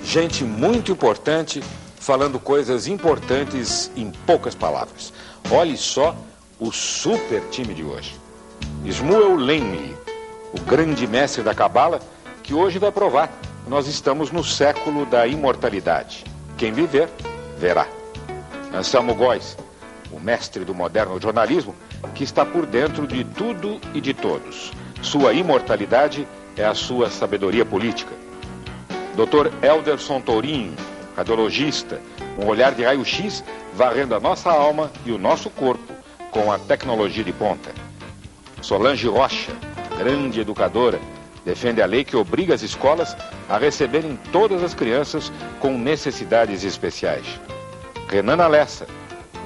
Gente muito importante, falando coisas importantes em poucas palavras. Olhe só o super time de hoje. Shmuel Lemli, o grande mestre da Cabala, que hoje vai provar que nós estamos no século da imortalidade. Quem viver, verá. Anselmo Góes, o mestre do moderno jornalismo, que está por dentro de tudo e de todos. Sua imortalidade é a sua sabedoria política. Dr. Elderson Tourinho, radiologista, um olhar de raio-x varrendo a nossa alma e o nosso corpo com a tecnologia de ponta. Solange Rocha, grande educadora, defende a lei que obriga as escolas a receberem todas as crianças com necessidades especiais. Renana Lessa,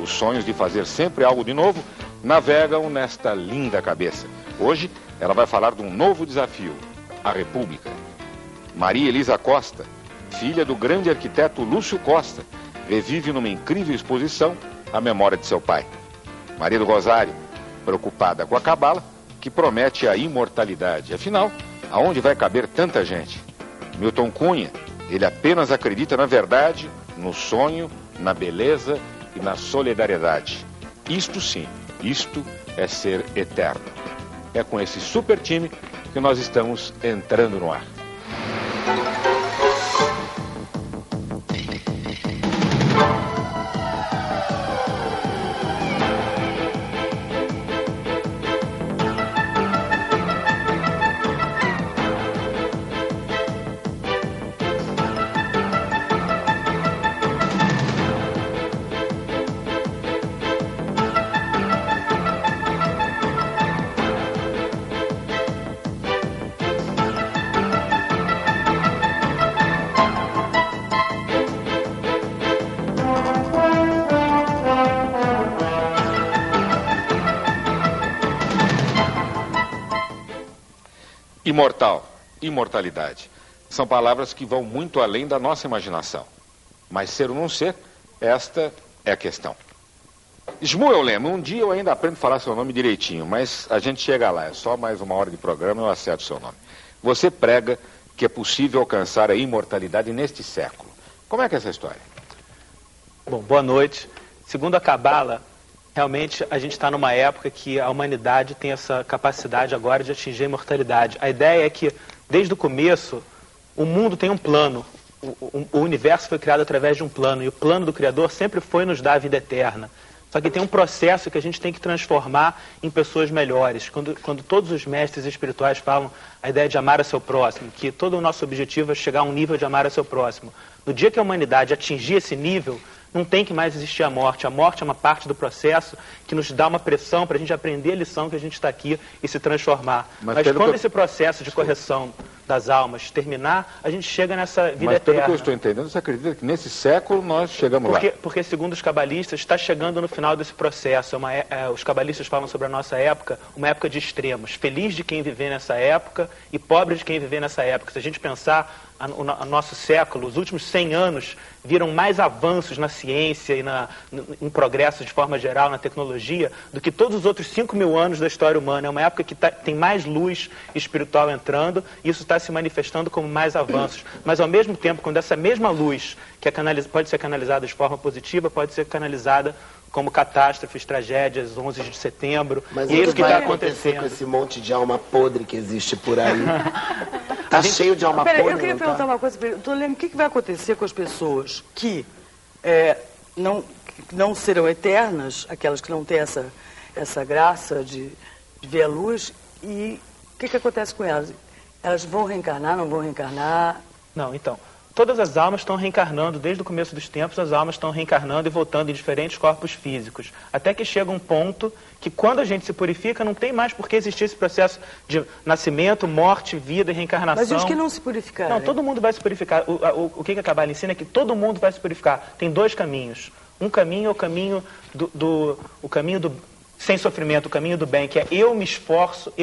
os sonhos de fazer sempre algo de novo navegam nesta linda cabeça. Hoje, ela vai falar de um novo desafio, a República. Maria Elisa Costa, filha do grande arquiteto Lúcio Costa, revive numa incrível exposição a memória de seu pai. Maria do Rosário, preocupada com a Cabala, que promete a imortalidade. Afinal, aonde vai caber tanta gente? Milton Cunha, ele apenas acredita na verdade, no sonho, na beleza e na solidariedade. Isto sim, isto é ser eterno. É com esse super time que nós estamos entrando no ar. Imortal, imortalidade, são palavras que vão muito além da nossa imaginação. Mas ser ou não ser, esta é a questão. Shmuel Lema, um dia eu ainda aprendo a falar seu nome direitinho, mas a gente chega lá, é só mais uma hora de programa e eu acerto seu nome. Você prega que é possível alcançar a imortalidade neste século. Como é que é essa história? Bom, boa noite. Segundo a Cabala, realmente a gente está numa época que a humanidade tem essa capacidade agora de atingir a imortalidade. A ideia é que, desde o começo, o mundo tem um plano. O universo foi criado através de um plano, e o plano do Criador sempre foi nos dar a vida eterna. Só que tem um processo que a gente tem que transformar em pessoas melhores. Quando todos os mestres espirituais falam a ideia de amar a seu próximo, que todo o nosso objetivo é chegar a um nível de amar a seu próximo. No dia que a humanidade atingir esse nível, não tem que mais existir a morte. A morte é uma parte do processo que nos dá uma pressão para a gente aprender a lição que a gente está aqui e se transformar. Mas quando esse processo de correção das almas terminar, a gente chega nessa vida eterna. Mas pelo que eu estou entendendo, você acredita que nesse século nós chegamos lá? Porque, segundo os cabalistas, está chegando no final desse processo. Os cabalistas falam sobre a nossa época, uma época de extremos. Feliz de quem viver nessa época e pobre de quem viver nessa época. Se a gente pensar o nosso século, os últimos 100 anos, viram mais avanços na ciência e em progresso de forma geral, na tecnologia, do que todos os outros 5.000 anos da história humana. É uma época que tem mais luz espiritual entrando, e isso está se manifestando como mais avanços. Mas, ao mesmo tempo, quando essa mesma luz, que pode ser canalizada de forma positiva, pode ser canalizada como catástrofes, tragédias, 11 de setembro. Mas e é isso que está acontecendo com esse monte de alma podre que existe por aí? Tá cheio de alma podre. Eu queria perguntar uma coisa para ele. Doutor Leme, o que vai acontecer com as pessoas que não serão eternas, aquelas que não têm essa graça de ver a luz, e o que acontece com elas? Elas vão reencarnar, não vão reencarnar? Não, então, todas as almas estão reencarnando, desde o começo dos tempos, as almas estão reencarnando e voltando em diferentes corpos físicos. Até que chega um ponto que, quando a gente se purifica, não tem mais por que existir esse processo de nascimento, morte, vida e reencarnação. Mas e os que não se purificarem? Não, todo mundo vai se purificar. O que a Cabala ensina é que todo mundo vai se purificar. Tem dois caminhos. Um caminho é o caminho do sem sofrimento, o caminho do bem, que é eu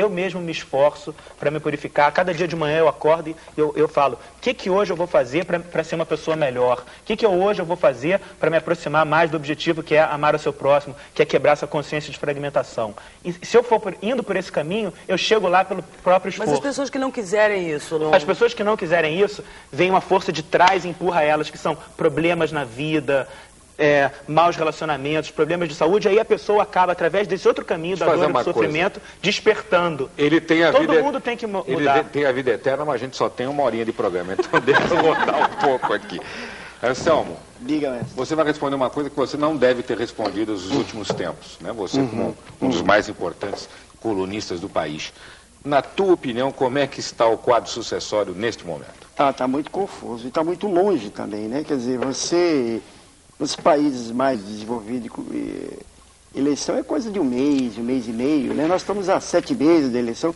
mesmo me esforço para me purificar. Cada dia de manhã eu acordo e eu falo, o que hoje eu vou fazer para ser uma pessoa melhor? O que hoje eu vou fazer para me aproximar mais do objetivo, que é amar o seu próximo, que é quebrar essa consciência de fragmentação? E se eu for indo por esse caminho, eu chego lá pelo próprio esforço. Mas as pessoas que não quiserem isso... Não... As pessoas que não quiserem isso, vem uma força de trás e empurra elas, que são problemas na vida... maus relacionamentos, problemas de saúde, aí a pessoa acaba, através desse outro caminho da dor e do sofrimento, despertando. Ele tem a Todo vida, mundo tem que mudar. Ele tem a vida eterna, mas a gente só tem 1 horinha de programa, então deixa eu voltar um pouco aqui. Anselmo, diga, mestre. Você vai responder uma coisa que você não deve ter respondido nos últimos tempos, né? Você como um dos mais importantes colunistas do país. Na tua opinião, como é que está o quadro sucessório neste momento? Tá muito confuso e está muito longe também, né? Quer dizer, você... Nos países mais desenvolvidos, eleição é coisa de um mês e meio, né? Nós estamos há 7 meses da eleição.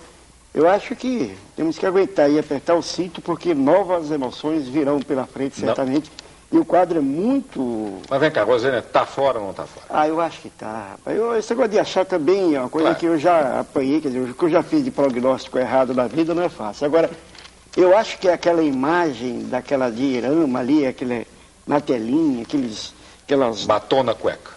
Eu acho que temos que aguentar e apertar o cinto, porque novas emoções virão pela frente, certamente. Não. E o quadro é muito... Mas vem cá, Rosânia, está fora ou não está fora? Eu acho que está. Esse negócio de achar também é uma coisa que eu já apanhei, quer dizer, o que eu já fiz de prognóstico errado na vida não é fácil. Agora, eu acho que aquela imagem daquela diorama ali, na telinha, aquelas... Batom na cueca.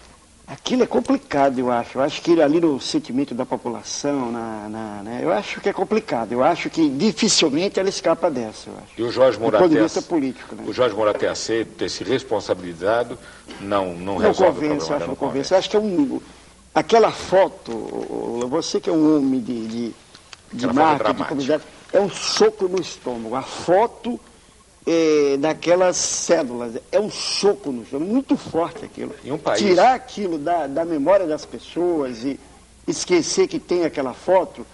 Aquilo é complicado, eu acho. Eu acho que ali no sentimento da população, né? Eu acho que é complicado. Eu acho que dificilmente ela escapa dessa, eu acho. E o Jorge Moura do ponto de vista político, né? O Jorge Moura ter aceito, ter se responsabilizado, não convence, resolve o problema. Eu acho, não convence. Eu acho que aquela foto, você que é um homem de marketing, de publicidade, é um soco no estômago. A foto... daquelas células, é um soco no chão, muito forte aquilo. Tirar aquilo da memória das pessoas e esquecer que tem aquela foto,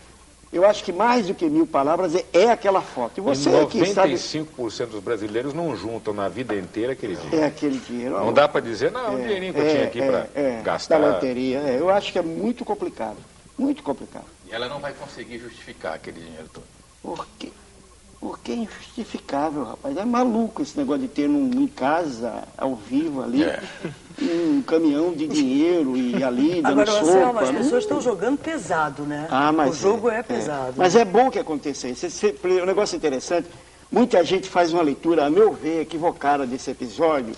eu acho que mais do que 1000 palavras é aquela foto. E você 95% dos brasileiros não juntam na vida inteira aquele dinheiro. É aquele dinheiro. Não dá para dizer, não, um dinheirinho que eu tinha aqui para gastar. Da loteria, eu acho que é muito complicado, muito complicado. E ela não vai conseguir justificar aquele dinheiro todo. Por quê? Porque é injustificável, rapaz. É maluco esse negócio de ter em casa, ao vivo ali, um caminhão de dinheiro e ali dando sopa. Agora, Anselmo, as pessoas estão jogando pesado, né? Mas o jogo é pesado. Mas é bom que aconteça isso. Um negócio interessante, muita gente faz uma leitura, a meu ver, equivocada desse episódio,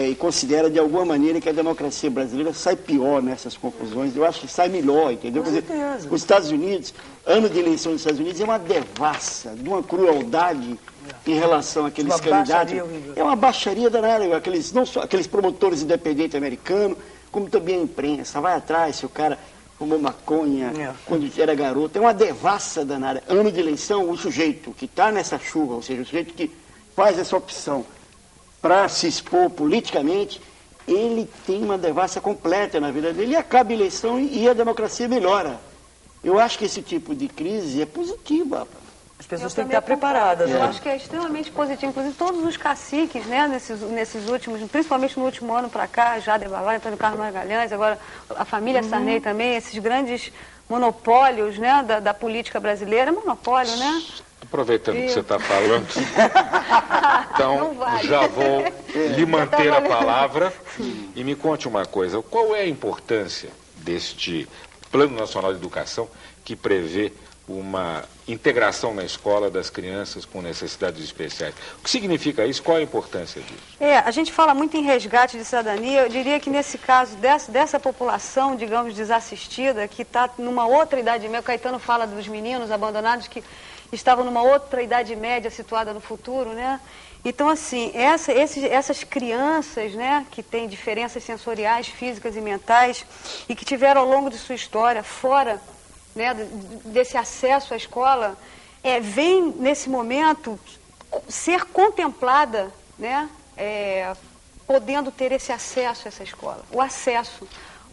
e considera de alguma maneira que a democracia brasileira sai pior nessas confusões. Eu acho que sai melhor, entendeu? Com certeza. Os Estados Unidos, ano de eleição dos Estados Unidos, é uma devassa, de uma crueldade em relação àqueles candidatos. É uma baixaria danada. Não só aqueles promotores independentes americanos, como também a imprensa. Vai atrás, se o cara fumou maconha quando era garoto. É uma devassa danada. Ano de eleição, o sujeito que está nessa chuva, ou seja, o sujeito que faz essa opção para se expor politicamente, ele tem uma devassa completa na vida dele, e acaba a eleição e a democracia melhora. Eu acho que esse tipo de crise é positiva. As pessoas têm que estar preparadas. Eu acho que é extremamente positivo. Inclusive, todos os caciques, né, nesses últimos, principalmente no último ano para cá, Jade Barbalho, Antônio Carlos Magalhães, agora a família Sarney também, esses grandes monopólios, né, da política brasileira. Monopólio, né? Aproveitando que você está falando, então já vou lhe manter a palavra e me conte uma coisa. Qual é a importância deste Plano Nacional de Educação que prevê uma integração na escola das crianças com necessidades especiais? O que significa isso? Qual a importância disso? A gente fala muito em resgate de cidadania. Eu diria que nesse caso dessa população, digamos, desassistida, que está numa outra idade média, o Caetano fala dos meninos abandonados que estavam numa outra idade média situada no futuro, né? Então, assim, essas crianças, né, que têm diferenças sensoriais, físicas e mentais e que tiveram ao longo de sua história fora, né, desse acesso à escola, vem nesse momento ser contemplada, né, podendo ter esse acesso a essa escola. O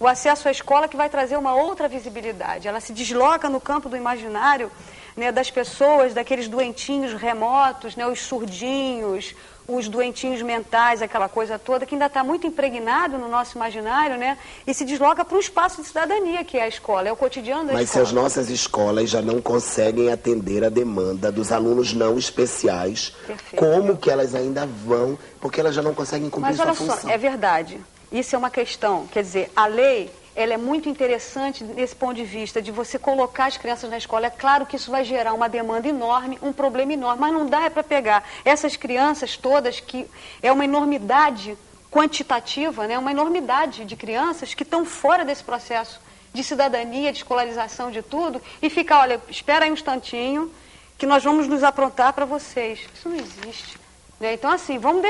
acesso à escola que vai trazer uma outra visibilidade. Ela se desloca no campo do imaginário, né, das pessoas, daqueles doentinhos remotos, né, os surdinhos, os doentinhos mentais, aquela coisa toda, que ainda está muito impregnado no nosso imaginário, né, e se desloca para um espaço de cidadania, que é a escola, é o cotidiano da escola. Mas se as nossas escolas já não conseguem atender a demanda dos alunos não especiais, como que elas ainda vão, porque elas já não conseguem cumprir sua função? Mas olha só, é verdade, isso é uma questão, quer dizer, a lei... ela é muito interessante nesse ponto de vista de você colocar as crianças na escola. É claro que isso vai gerar uma demanda enorme, um problema enorme, mas não dá para pegar essas crianças todas, que é uma enormidade quantitativa, né? Uma enormidade de crianças que estão fora desse processo de cidadania, de escolarização, de tudo, e ficar, olha, espera aí um instantinho, que nós vamos nos aprontar para vocês. Isso não existe. Então, assim, vamos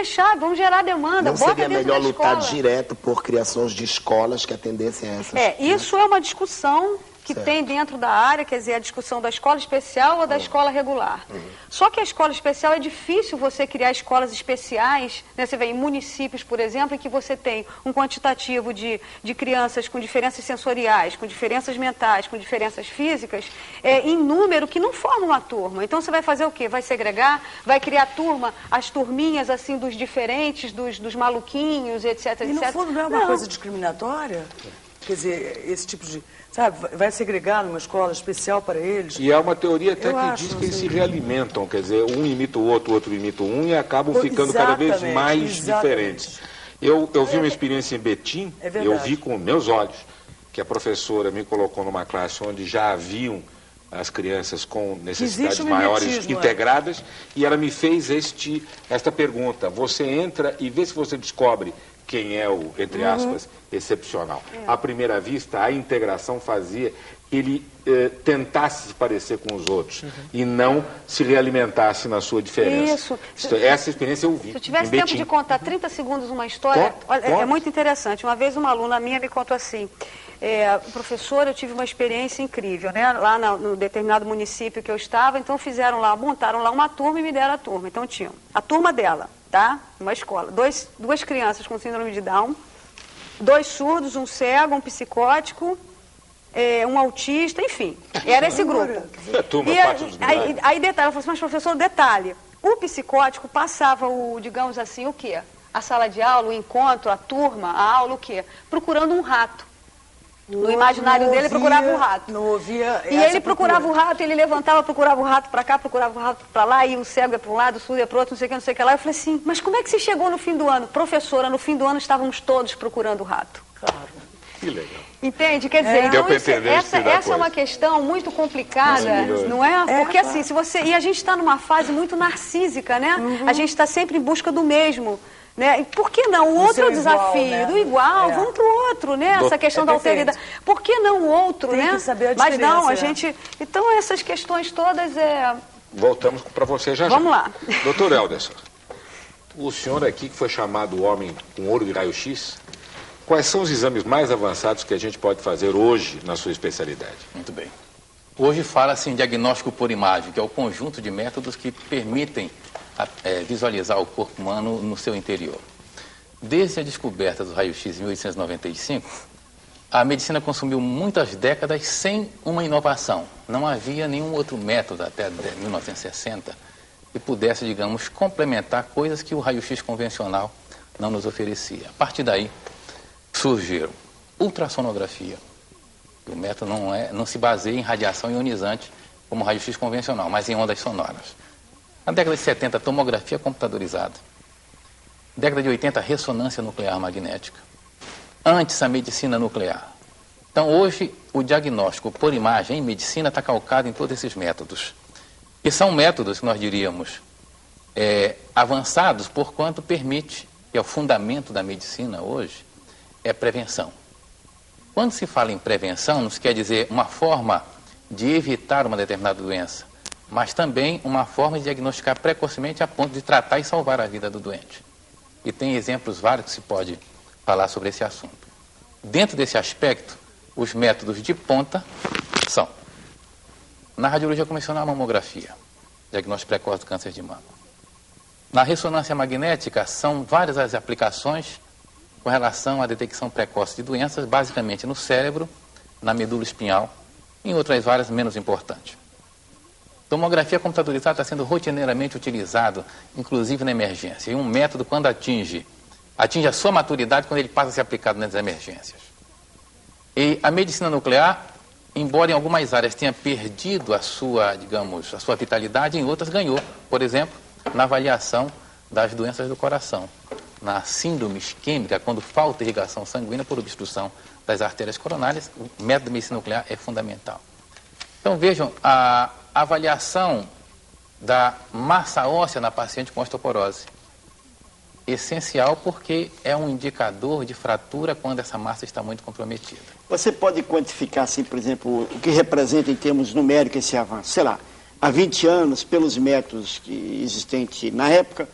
gerar demanda. Não seria melhor lutar direto por criações de escolas que atendessem a essas... Isso é uma discussão que tem dentro da área, quer dizer, a discussão da escola especial ou da escola regular. Só que a escola especial é difícil você criar escolas especiais, né? Você vê em municípios, por exemplo, em que você tem um quantitativo de crianças com diferenças sensoriais, com diferenças mentais, com diferenças físicas, em número que não formam uma turma. Então você vai fazer o quê? Vai segregar, vai criar turma, as turminhas assim dos diferentes, dos maluquinhos, etc, etc. E no fundo não é uma coisa discriminatória? Quer dizer, esse tipo de... Sabe, vai segregar numa escola especial para eles. E há uma teoria até que diz que eles se realimentam, quer dizer, um imita o outro imita um e acabam ficando cada vez mais diferentes. Eu vi uma experiência em Betim, eu vi com meus olhos, que a professora me colocou numa classe onde já haviam as crianças com necessidades maiores integradas, e ela me fez esta pergunta: você entra e vê se você descobre quem é o, entre aspas, excepcional. À primeira vista, a integração fazia que ele tentasse se parecer com os outros e não se realimentasse na sua diferença. Essa experiência eu vi. Se eu tivesse tempo de contar 30 segundos uma história, é muito interessante. Uma vez uma aluna minha me contou assim: professora, eu tive uma experiência incrível, né? Lá no determinado município que eu estava, então montaram lá uma turma e me deram a turma. Então tinham a turma dela, tá? Uma escola. Duas crianças com síndrome de Down, 2 surdos, um cego, um psicótico, um autista, enfim. Era esse grupo. Aí detalhe, eu falei assim: mas professor, detalhe, o psicótico passava digamos assim, o quê? A sala de aula, o encontro, a turma, a aula, o quê? Procurando um rato. No imaginário dele, procurava um rato. Não ouvia. E ele procurava o rato, ele levantava, procurava o rato para cá, procurava o rato para lá, e o cego ia para um lado, o surdo ia para o outro, não sei o que lá. Eu falei assim: mas como é que você chegou no fim do ano? Professora, no fim do ano estávamos todos procurando o rato. Claro. Que legal. Entende? Quer dizer, então, essa é uma questão muito complicada, não é? Porque assim, e a gente está numa fase muito narcísica, né? A gente está sempre em busca do mesmo. Né? Por que não? O outro é o desafio, igual, né? Do igual, vamos para o outro, né? Essa questão da alteridade. Por que não o outro, tem né? Que saber a mas não, a gente... Então, essas questões todas Voltamos para você já. Vamos lá. Doutor Helderson, o senhor aqui que foi chamado homem com ouro de raio-x, quais são os exames mais avançados que a gente pode fazer hoje na sua especialidade? Muito bem. Hoje fala-se em diagnóstico por imagem, que é o conjunto de métodos que permitem visualizar o corpo humano no seu interior. Desde a descoberta do raio-x em 1895, a medicina consumiu muitas décadas sem uma inovação. Não havia nenhum outro método até 1960 que pudesse, digamos, complementar coisas que o raio-x convencional não nos oferecia. A partir daí, surgiram ultrassonografia. O método não se baseia em radiação ionizante como o raio-x convencional, mas em ondas sonoras. Na década de 70, tomografia computadorizada. Década de 80, ressonância nuclear magnética. Antes, a medicina nuclear. Então, hoje, o diagnóstico por imagem em medicina está calcado em todos esses métodos. E são métodos que nós diríamos avançados, porquanto permite, que é o fundamento da medicina hoje, é prevenção. Quando se fala em prevenção, não se quer dizer uma forma de evitar uma determinada doença, mas também uma forma de diagnosticar precocemente a ponto de tratar e salvar a vida do doente. E tem exemplos vários que se pode falar sobre esse assunto. Dentro desse aspecto, os métodos de ponta são: na radiologia convencional, a mamografia, diagnóstico precoce do câncer de mama. Na ressonância magnética, são várias as aplicações com relação à detecção precoce de doenças, basicamente no cérebro, na medula espinhal, e em outras várias menos importantes. Tomografia computadorizada está sendo rotineiramente utilizado, inclusive na emergência. E um método, quando atinge a sua maturidade, quando ele passa a ser aplicado nas emergências. E a medicina nuclear, embora em algumas áreas tenha perdido a sua vitalidade, em outras ganhou. Por exemplo, na avaliação das doenças do coração. na síndrome isquêmica, quando falta irrigação sanguínea por obstrução das artérias coronárias, o método de medicina nuclear é fundamental. Então vejam, a avaliação da massa óssea na paciente com osteoporose. Essencial porque é um indicador de fratura quando essa massa está muito comprometida. Você pode quantificar, assim, por exemplo, o que representa em termos numéricos esse avanço? Sei lá, há 20 anos, pelos métodos existentes na época,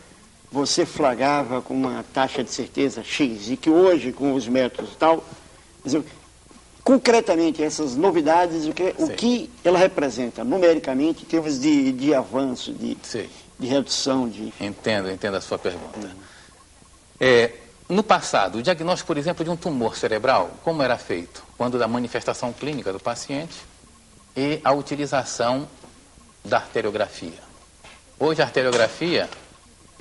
você flagrava com uma taxa de certeza X, e que hoje, com os métodos e tal, concretamente, essas novidades, o que ela representa numericamente em termos de avanço, de redução? Entendo a sua pergunta. No passado, o diagnóstico, por exemplo, de um tumor cerebral, como era feito? Quando da manifestação clínica do paciente e a utilização da arteriografia. Hoje a arteriografia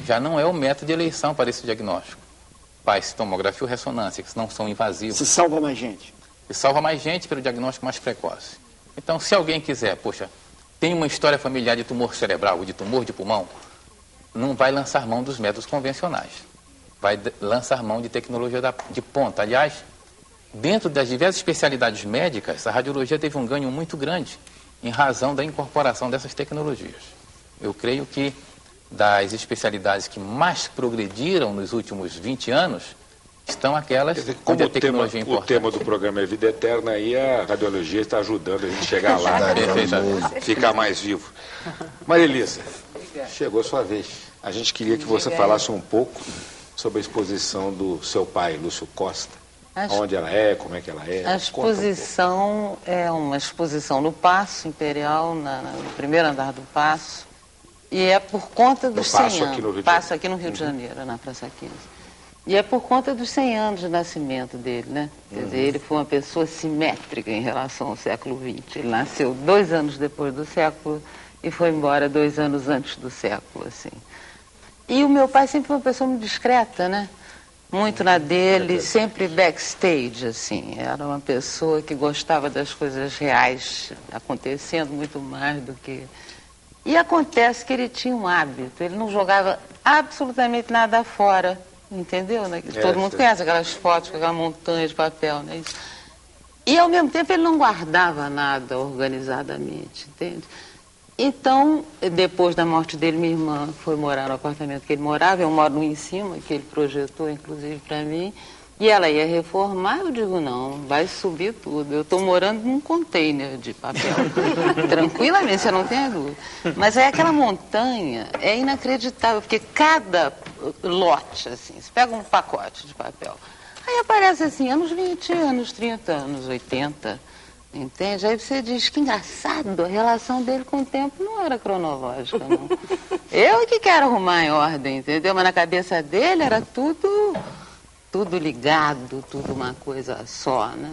já não é o método de eleição para esse diagnóstico. Faz tomografia ou ressonância, que não são invasivos. Se salva mais gente. E salva mais gente pelo diagnóstico mais precoce. Então, se alguém quiser, tem uma história familiar de tumor cerebral ou de tumor de pulmão, não vai lançar mão dos métodos convencionais. Vai lançar mão de tecnologia de ponta. Aliás, dentro das diversas especialidades médicas, a radiologia teve um ganho muito grande em razão da incorporação dessas tecnologias. Eu creio que das especialidades que mais progrediram nos últimos 20 anos, estão aquelas onde a tecnologia é importante. O tema do programa é Vida Eterna, aí a radiologia está ajudando a gente chegar lá, ficar mais vivo. Maria Elisa, chegou a sua vez. A gente queria que você falasse um pouco sobre a exposição do seu pai, Lúcio Costa. Onde ela é, como é que ela é? A exposição é uma exposição no Paço Imperial, no primeiro andar do Paço, e é por conta dos 100 anos. Paço aqui no Rio de Janeiro, na Praça 15. E é por conta dos 100 anos de nascimento dele, né? Quer dizer, ele foi uma pessoa simétrica em relação ao século XX. Ele nasceu 2 anos depois do século e foi embora 2 anos antes do século, assim. E o meu pai sempre foi uma pessoa muito discreta, né? Muito na dele, sempre backstage, assim. Era uma pessoa que gostava das coisas reais acontecendo muito mais do que... E acontece que ele tinha um hábito, ele não jogava absolutamente nada fora, entendeu? Né? Todo mundo conhece aquelas fotos com aquela montanha de papel, né? E ao mesmo tempo ele não guardava nada organizadamente, entende? Então, depois da morte dele, minha irmã foi morar no apartamento que ele morava, eu moro em cima, que ele projetou, inclusive, para mim, e ela ia reformar, eu digo, não, vai subir tudo, eu estou morando num container de papel, tranquilamente, você não tem dúvida. Mas aí aquela montanha é inacreditável, porque cada lote, assim, você pega um pacote de papel, aí aparece assim, anos 20, anos 30, anos 80... Entende? Aí você diz que engraçado, a relação dele com o tempo não era cronológica, não. Eu que quero arrumar em ordem, entendeu? Mas na cabeça dele era tudo ligado, tudo uma coisa só, né?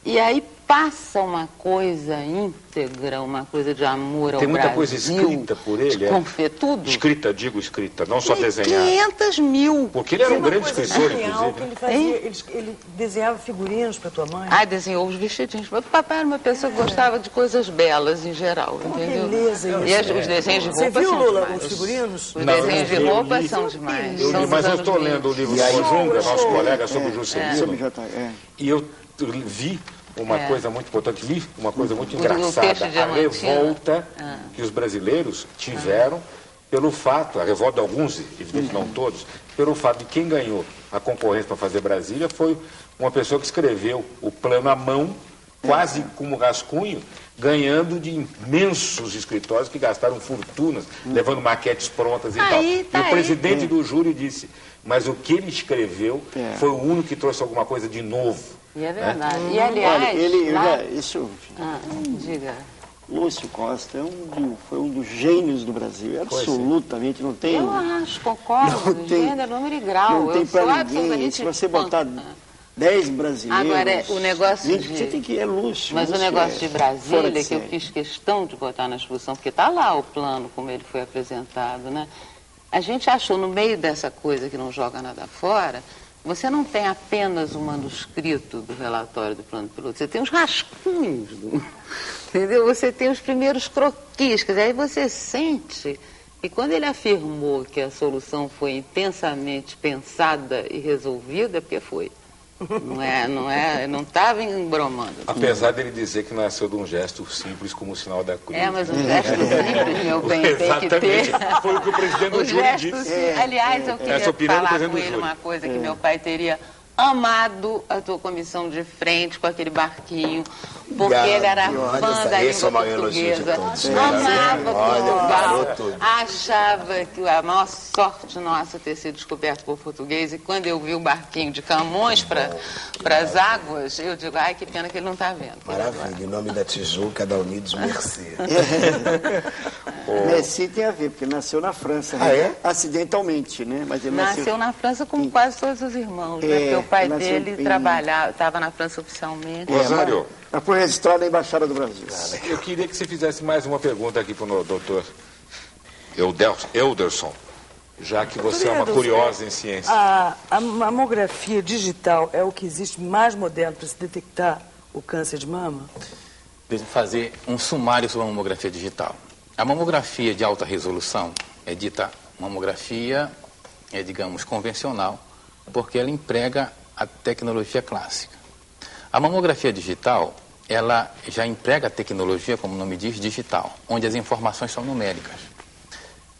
E aí passa uma coisa íntegra, uma coisa de amor ao Brasil. Tem muita coisa escrita por ele, tudo. Escrita, não só desenhada. 500 mil. Porque ele era um grande escritor, inclusive. Ele desenhava figurinos para tua mãe. Desenhou os vestidinhos. O papai era uma pessoa que gostava de coisas belas em geral, entendeu? Beleza isso. E os desenhos de roupa são demais. Você viu, Lula, os figurinos? Os desenhos de roupa são demais. Mas eu estou lendo o livro do Junga, nosso colega, sobre o Juscelino. E eu vi uma coisa muito importante, uma coisa muito engraçada, a revolta que os brasileiros tiveram pelo fato, a revolta de alguns, evidentemente não todos, pelo fato de quem ganhou a concorrência para fazer Brasília foi uma pessoa que escreveu o plano à mão, quase como rascunho, ganhando de imensos escritórios que gastaram fortunas, levando maquetes prontas e tal. E o presidente do júri disse, mas o que ele escreveu foi o único que trouxe alguma coisa de novo. E é verdade. E aliás... Diga. Lúcio Costa foi um dos gênios do Brasil. Absolutamente, não tem... Eu acho, concordo, gênero, número e grau. Não tem para ninguém. Se você botar 10 brasileiros... Agora, o negócio Você tem que... É Lúcio. Mas o negócio de Brasília, que eu fiz questão de botar na exposição, porque está lá o plano, como ele foi apresentado, né? A gente achou, no meio dessa coisa que não joga nada fora... Você não tem apenas o manuscrito do relatório do plano piloto, você tem os rascunhos, entendeu? Você tem os primeiros croquis, quer dizer, aí você sente E quando ele afirmou que a solução foi intensamente pensada e resolvida, porque foi. Não estava embromando. Apesar dele dizer que nasceu de um gesto simples como o sinal da cruz. Mas um gesto simples, meu bem, tem que ter. Foi o que o presidente do Júri disse. Aliás, eu queria falar com ele uma coisa que meu pai teria amado a tua comissão de frente com aquele barquinho, porque ele era fã da língua portuguesa, amava Portugal, achava que a maior sorte nossa ter sido descoberto por português, e quando eu vi o barquinho de Camões para as águas, eu digo, ai, que pena que ele não está vendo. Maravilha, em nome da Tijuca, da Unidos Mercy. Mercy tem a ver, porque nasceu na França, acidentalmente, né? Mas ele nasceu na França como quase todos os irmãos, né? Porque o pai dele estava na França oficialmente. Rosário. Foi registrado na Embaixada do Brasil. Eu queria que você fizesse mais uma pergunta aqui para o doutor Elderson, já que você é uma curiosa em ciência. A mamografia digital é o que existe mais moderno para se detectar o câncer de mama? Deixa eu fazer um sumário sobre a mamografia digital. A mamografia de alta resolução é dita mamografia, digamos, convencional, porque ela emprega a tecnologia clássica. A mamografia digital, ela já emprega a tecnologia, como o nome diz, digital, onde as informações são numéricas.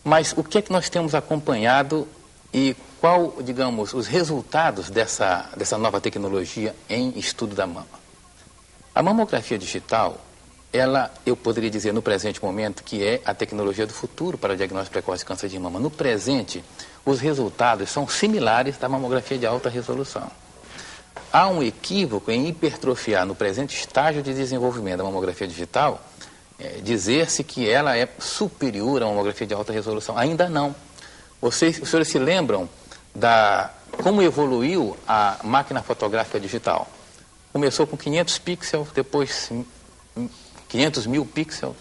Mas o que é que nós temos acompanhado e qual, digamos, os resultados dessa nova tecnologia em estudo da mama? A mamografia digital, ela, eu poderia dizer no presente momento, que é a tecnologia do futuro para o diagnóstico precoce de câncer de mama. No presente, os resultados são similares da mamografia de alta resolução. Há um equívoco em hipertrofiar no presente estágio de desenvolvimento da mamografia digital, dizer-se que ela é superior à mamografia de alta resolução. Ainda não. Os senhores se lembram como evoluiu a máquina fotográfica digital? Começou com 500 pixels, depois 500 mil pixels,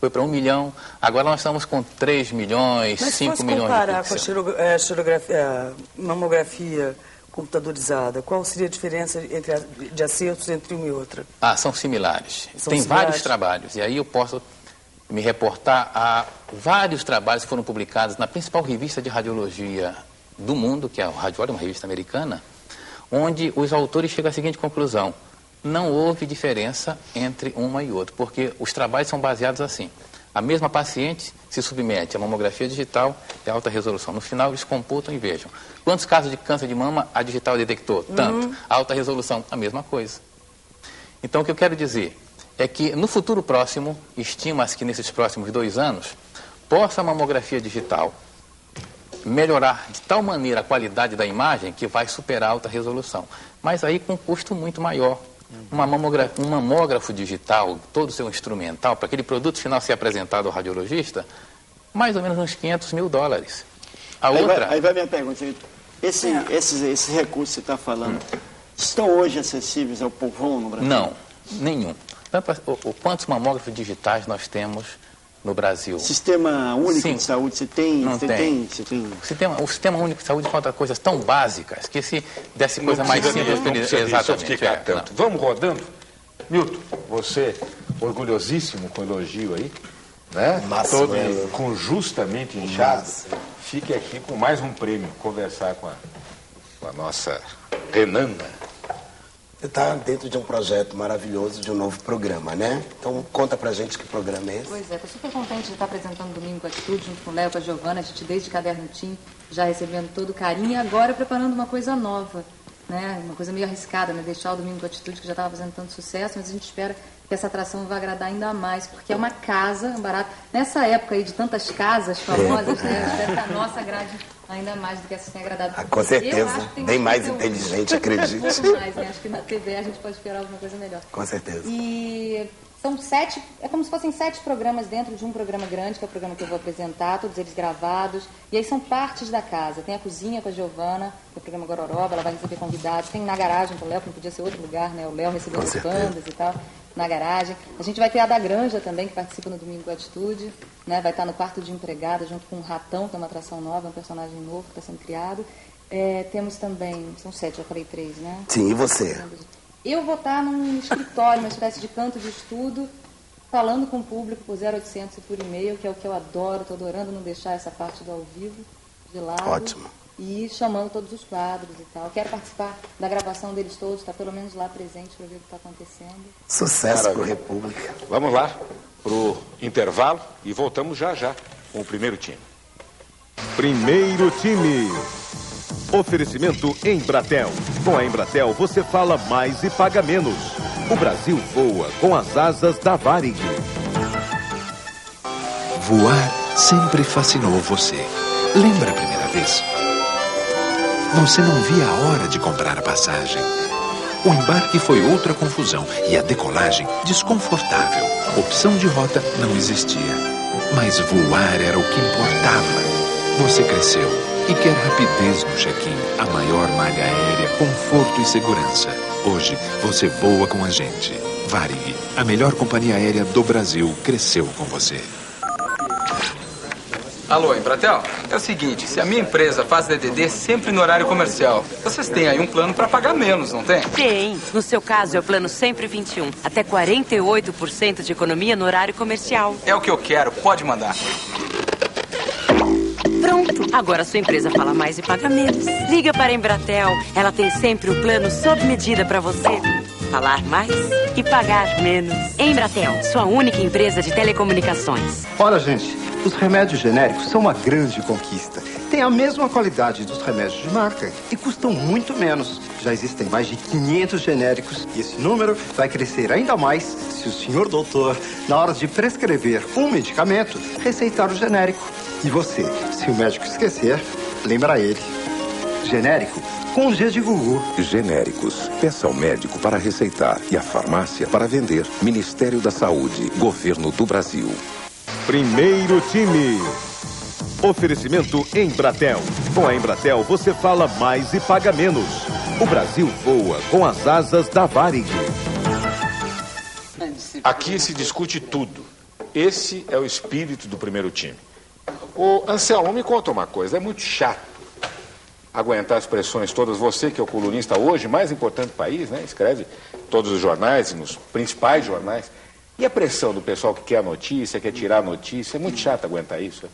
foi para 1 milhão, agora nós estamos com 3 milhões, 5 milhões de pixels. Mas se comparar com a mamografia computadorizada, qual seria a diferença de acertos entre uma e outra? São similares. Tem vários trabalhos, e aí eu posso me reportar a vários trabalhos que foram publicados na principal revista de radiologia do mundo, que é a Radiologia, uma revista americana, onde os autores chegam à seguinte conclusão: não houve diferença entre uma e outra, porque os trabalhos são baseados assim. A mesma paciente se submete à mamografia digital de alta resolução. No final, eles computam e vejam. Quantos casos de câncer de mama a digital detectou? Tanto. A alta resolução, a mesma coisa. Então, o que eu quero dizer é que, no futuro próximo, estima-se que nesses próximos 2 anos, possa a mamografia digital melhorar de tal maneira a qualidade da imagem que vai superar a alta resolução. Mas aí com um custo muito maior. Um mamógrafo digital, todo o seu instrumental, para aquele produto final ser apresentado ao radiologista, mais ou menos uns $500 mil. Aí vai minha pergunta. Esses recursos que você está falando, estão hoje acessíveis ao povão no Brasil? Não, nenhum. Quantos mamógrafos digitais nós temos no Brasil? Sistema único de saúde, você tem? O sistema único de saúde falta coisas tão básicas que se desse coisa mais simples, exatamente. Vamos rodando? Milton, você orgulhosíssimo com o elogio aí, né? Todo com justamente inchado. Fique aqui com mais um prêmio, conversar com a nossa Renana. Você está dentro de um projeto maravilhoso, de um novo programa, né? Então, conta pra gente que programa é esse. Pois é, estou super contente de estar apresentando Domingo com Atitude, junto com o Léo, com a Giovana, a gente desde Caderno Tim, já recebendo todo o carinho, e agora preparando uma coisa nova, né? Uma coisa meio arriscada, né? Deixar o Domingo com Atitude, que já estava fazendo tanto sucesso, mas a gente espera que essa atração vai agradar ainda mais, porque é uma casa, um barato. Nessa época aí de tantas casas famosas, né? Eu espero que a nossa agrade ainda mais do que essa tenha agradado. Com certeza, bem mais inteligente, acredite. Mais, né? Acho que na TV a gente pode esperar alguma coisa melhor. Com certeza. E são 7, é como se fossem 7 programas dentro de um programa grande, que é o programa que eu vou apresentar, todos eles gravados. E aí são partes da casa. Tem a cozinha com a Giovana, o programa Gororoba, ela vai receber convidados. Tem na garagem com o Léo, que não podia ser outro lugar, né? O Léo recebeu as bandas e tal, na garagem. A gente vai ter a da Granja também, que participa no Domingo com Atitude, né? Vai estar no quarto de empregada, junto com o Ratão, que é uma atração nova, um personagem novo que está sendo criado. Temos também, são 7, já falei 3, né? Sim, e você? Eu vou estar num escritório, uma espécie de canto de estudo, falando com o público por 0800 e por e-mail, que é o que eu adoro, estou adorando não deixar essa parte do ao vivo de lado. Ótimo. E chamando todos os quadros e tal. Quero participar da gravação deles todos, estar pelo menos lá presente para ver o que está acontecendo. Sucesso para a República. Vamos lá para o intervalo e voltamos já já com o primeiro time. Primeiro time. Oferecimento Embratel. Com a Embratel você fala mais e paga menos. O Brasil voa com as asas da Varig. Voar sempre fascinou você. Lembra a primeira vez? Você não via a hora de comprar a passagem. O embarque foi outra confusão e a decolagem desconfortável. Opção de rota não existia. Mas voar era o que importava. Você cresceu e quer rapidez no check-in, a maior malha aérea, conforto e segurança. Hoje, você voa com a gente. Varig, a melhor companhia aérea do Brasil, cresceu com você. Alô, Embratel? É o seguinte, se a minha empresa faz DDD sempre no horário comercial, vocês têm aí um plano para pagar menos, não tem? Tem. No seu caso, é o plano Sempre 21. Até 48% de economia no horário comercial. É o que eu quero, pode mandar. Pronto. Agora sua empresa fala mais e paga menos. Liga para a Embratel. Ela tem sempre um plano sob medida para você. Falar mais e pagar menos. Embratel, sua única empresa de telecomunicações. Olha, gente, os remédios genéricos são uma grande conquista. Tem a mesma qualidade dos remédios de marca e custam muito menos. Já existem mais de 500 genéricos e esse número vai crescer ainda mais se o senhor doutor, na hora de prescrever um medicamento, receitar o genérico. E você, se o médico esquecer, lembra ele. Genérico com G de Gugu. Genéricos. Peça ao médico para receitar e à farmácia para vender. Ministério da Saúde. Governo do Brasil. Primeiro time. Oferecimento Embratel. Com a Embratel você fala mais e paga menos. O Brasil voa com as asas da Varig. Aqui se discute tudo. Esse é o espírito do primeiro time. Ô, Anselmo, me conta uma coisa. É muito chato aguentar as pressões todas. Você, que é o colunista hoje mais importante do país, né? Escreve todos os jornais, nos principais jornais. E a pressão do pessoal que quer a notícia, quer tirar a notícia? É muito chato aguentar isso.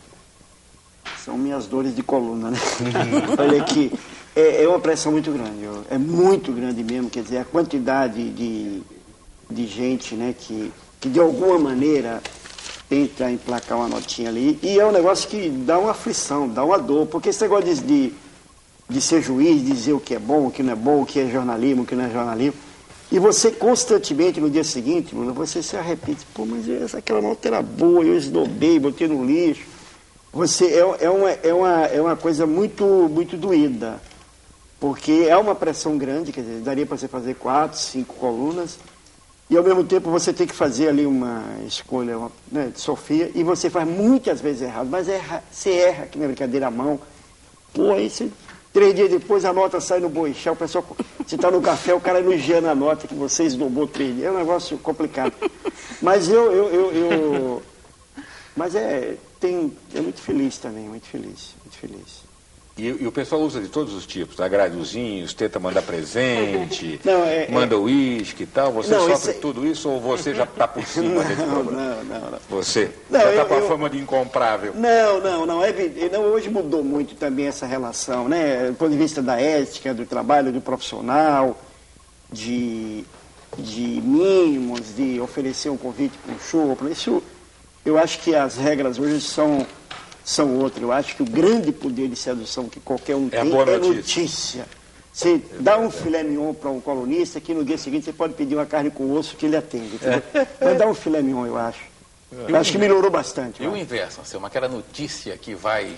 São minhas dores de coluna, né? Olha aqui, é uma pressão muito grande. É muito grande mesmo. Quer dizer, a quantidade de gente, né, que de alguma maneira tenta emplacar uma notinha ali. E é um negócio que dá uma aflição, dá uma dor. Porque esse negócio de ser juiz, dizer o que é bom, o que não é bom, o que é jornalismo, o que não é jornalismo. E você constantemente, no dia seguinte, Lula, você se arrepende. Pô, mas aquela nota era boa, eu esnobei, botei no lixo. Você é uma coisa muito, muito doída. Porque é uma pressão grande, quer dizer, daria para você fazer 4, 5 colunas. E ao mesmo tempo você tem que fazer ali uma escolha, né, de Sofia, e você faz muitas vezes errado. Mas você erra, que não é brincadeira, a mão. Pô, aí você... 3 dias depois a nota sai no boixão, o pessoal, você está no café, o cara elogiando a nota que você esnobou 3 dias. É um negócio complicado. Mas mas é muito feliz também, muito feliz, muito feliz. E o pessoal usa de todos os tipos, agradiozinhos, tenta mandar presente, não, manda uísque e tal. Você sofre tudo isso ou você já está por cima desse problema? Não. Você já está com a fama de incomprável? Não, hoje mudou muito também essa relação, né? Do ponto de vista da ética, do trabalho do profissional, de mínimos, de oferecer um convite para um show. Isso, eu acho que as regras hoje são outras. Eu acho que o grande poder de sedução que qualquer um tem é notícia. Você dá um filé mignon para um colunista que no dia seguinte você pode pedir uma carne com osso que ele atende. Mas dá um filé mignon, eu acho. Eu acho que melhorou bastante. E o inverso, Anselmo, aquela notícia que vai,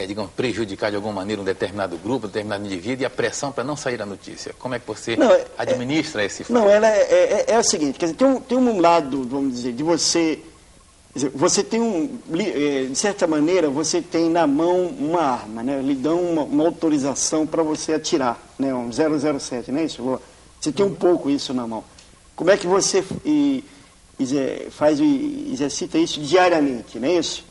digamos, prejudicar de alguma maneira um determinado grupo, um determinado indivíduo, e a pressão para não sair a notícia. Como é que você administra esse fato? Não, ela é o seguinte, quer dizer, tem um lado, vamos dizer, de você... Você tem de certa maneira, você tem na mão uma arma, né? Lhe dão uma autorização para você atirar, né? Um 007, não é isso? Você tem um pouco isso na mão. Como é que você exercita isso diariamente, não é isso?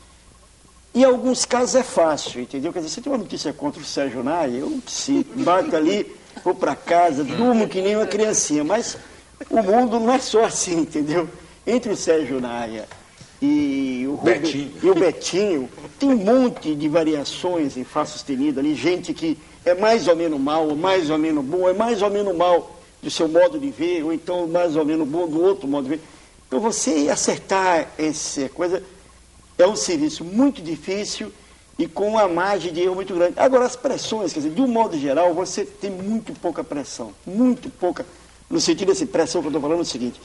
E em alguns casos é fácil, entendeu? Quer dizer, você tem uma notícia contra o Sérgio Nai, eu não preciso, bato ali, vou para casa, durmo que nem uma criancinha, mas o mundo não é só assim, entendeu? entre o Sérgio Naia e o Betinho, tem um monte de variações em Fá sustenido ali, gente que é mais ou menos mal, ou mais ou menos bom, é mais ou menos mal do seu modo de ver, ou então mais ou menos bom do outro modo de ver. Então você acertar essa coisa é um serviço muito difícil e com uma margem de erro muito grande. Agora, as pressões, quer dizer, de um modo geral, você tem muito pouca pressão, muito pouca, no sentido dessa pressão que eu estou falando é o seguinte,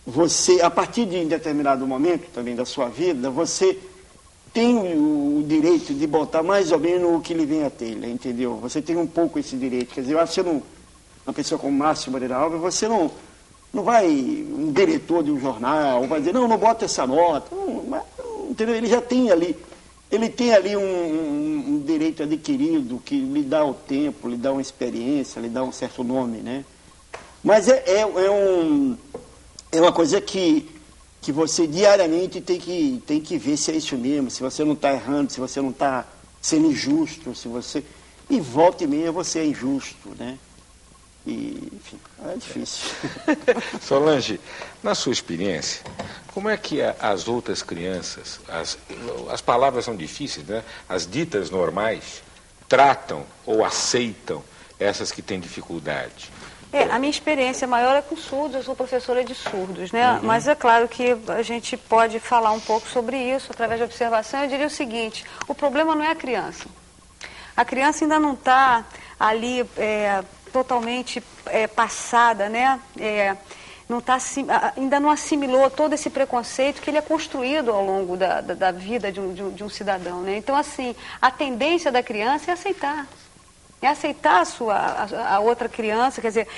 você, a partir de um determinado momento também da sua vida, você tem o direito de botar mais ou menos o que lhe vem à telha, entendeu? Você tem um pouco esse direito. Quer dizer, eu acho que uma pessoa como Márcio Moreira Alves, você não vai, um diretor de um jornal, vai dizer, não bota essa nota. Entendeu? Ele já tem ali, um direito adquirido que lhe dá o tempo, lhe dá uma experiência, lhe dá um certo nome, né? Mas é uma coisa que você diariamente tem que ver se é isso mesmo, se você não está errando, se você não está sendo injusto, e volta e meia você é injusto, né? E, enfim, é difícil. Solange, na sua experiência, como é que as outras crianças, as palavras são difíceis, né? As ditas normais, tratam ou aceitam essas que têm dificuldade? A minha experiência maior é com surdos, eu sou professora de surdos, né? Mas é claro que a gente pode falar um pouco sobre isso através de observação. Eu diria o seguinte, o problema não é a criança. A criança ainda não está ali totalmente passada, né? Ainda não assimilou todo esse preconceito que ele é construído ao longo da vida de um cidadão, né? Então, assim, a tendência da criança é aceitar. É aceitar a outra criança, quer dizer,